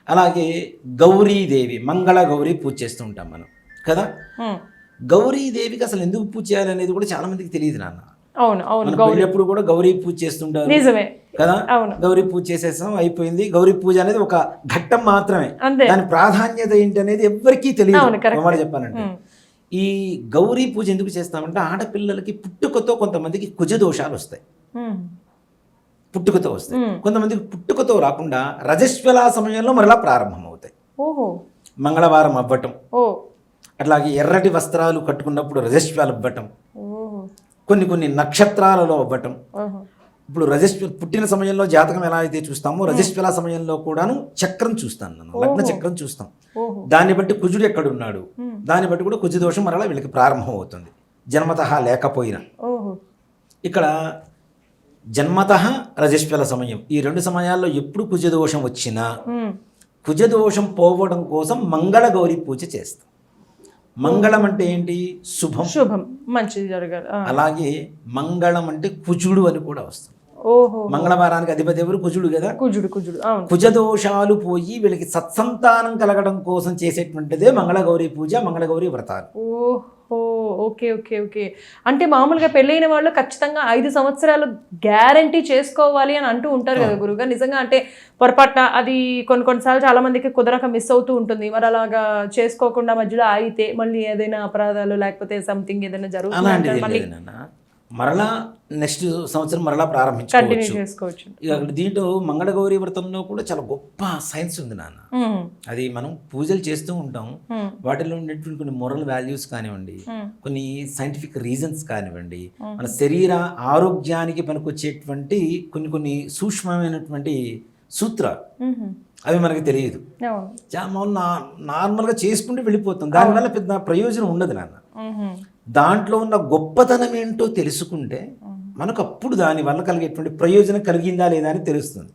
అలాగే గౌరీదేవి మంగళ గౌరీ పూజ చేస్తూ ఉంటాం మనం కదా. గౌరీదేవికి అసలు ఎందుకు పూజ చేయాలనేది కూడా చాలా మందికి తెలియదు నాన్న. అవును అవును మన పెళ్ళప్పుడు కూడా గౌరీ పూజ చేస్తుంటారు నిజమే కదా. అవును గౌరీ పూజ చేసేసాం అయిపోయింది. గౌరీ పూజ అనేది ఒక ఘట్టం మాత్రమే. అంతే దాని ప్రాధాన్యత ఏంటి అనేది ఎవ్వరికీ అవును, తెలియదు. correct. మాట చెప్పానంటే ఈ గౌరీ పూజ ఎందుకు చేస్తామంటే ఆడపిల్లలకి పుట్టుకతో కొంతమందికి కుజ దోషాలు వస్తాయి. పుట్టుకతో వస్తాయి. కొంతమందికి పుట్టుకతో రాకుండా రజస్వల సమయంలో మరలా ప్రారంభం అవుతాయి. ఓహో మంగళవారం అవ్వటం, ఓ అట్లాగే ఎర్రటి వస్త్రాలు కట్టుకున్నప్పుడు రజస్వాలు అవ్వటం, ఓహో కొన్ని నక్షత్రాలలో అవ్వటం. ఓహో ఇప్పుడు పుట్టిన సమయంలో జాతకం ఎలా అయితే చూస్తామో రజస్వల సమయంలో కూడాను చక్రం చూస్తాను నేను, లగ్న చక్రం చూస్తాం. ఓహో దాన్ని బట్టి కుజుడు ఎక్కడున్నాడు దాన్ని బట్టి కూడా కుజ దోషం మరలా వీళ్ళకి ప్రారంభం అవుతుంది జన్మతః లేకపోయినా. ఓహో ఇక్కడ జన్మతః రజస్వల సమయం ఈ రెండు సమయాల్లో ఎప్పుడు కుజదోషం వచ్చినా కుజదోషం పోవడం కోసం మంగళ గౌరీ పూజ చేస్తాం. మంగళం అంటే ఏంటి? శుభం, శుభం, మంచిది జరగాలి. అలాగే మంగళం అంటే కుజుడు అని కూడా వస్తుంది. ఓహో మంగళవారానికి అధిపతి ఎవరు? కుజుడు కదా. కుజుడు కుజుడు అవును. కుజదోషాలు పోయి వీళ్ళకి సత్సంతానం కలగడం కోసం చేసేటువంటిదే మంగళగౌరీ పూజ, మంగళగౌరీ వ్రతాలు. ఓహో ఓకే ఓకే ఓకే. అంటే మామూలుగా పెళ్ళైన వాళ్ళు ఖచ్చితంగా 5 సంవత్సరాలు గ్యారంటీ చేసుకోవాలి అని అంటూ ఉంటారు కదా గురువుగారు. నిజంగా అంటే పొరపాటున అది కొన్నిసార్లు చాలా మందికి కుదరక మిస్ అవుతూ ఉంటుంది. మరి అలాగా చేసుకోకుండా మధ్యలో ఆగితే మళ్ళీ ఏదైనా అపరాధాలు లేకపోతే సంథింగ్ ఏదైనా జరుగుతుంది మరలా నెక్స్ట్ సంవత్సరం మరలా కంటిన్యూ ప్రారంభించుకోవచ్చు. చేసుకోవచ్చు. ఇక దీంట్లో మంగళగౌరీ వ్రతంలో కూడా చాలా గొప్ప సైన్స్ ఉంది నాన్న. అది మనం పూజలు చేస్తూ ఉంటాం, వాటిలో ఉండేటువంటి కొన్ని మొరల్ వాల్యూస్ కానివ్వండి, కొన్ని సైంటిఫిక్ రీజన్స్ కానివ్వండి, మన శరీర ఆరోగ్యానికి పనికొచ్చేటువంటి కొన్ని సూక్ష్మమైనటువంటి సూత్రాలు అవి మనకి తెలియదు. నార్మల్గా చేసుకుంటూ వెళ్ళిపోతాం, దానివల్ల పెద్ద ప్రయోజనం ఉండదు నాన్న. దాంట్లో ఉన్న గొప్పతనం ఏంటో తెలుసుకుంటే మనకు అప్పుడు దాని వల్ల కలిగేటువంటి ప్రయోజనం కలిగిందా లేదా అని తెలుస్తుంది.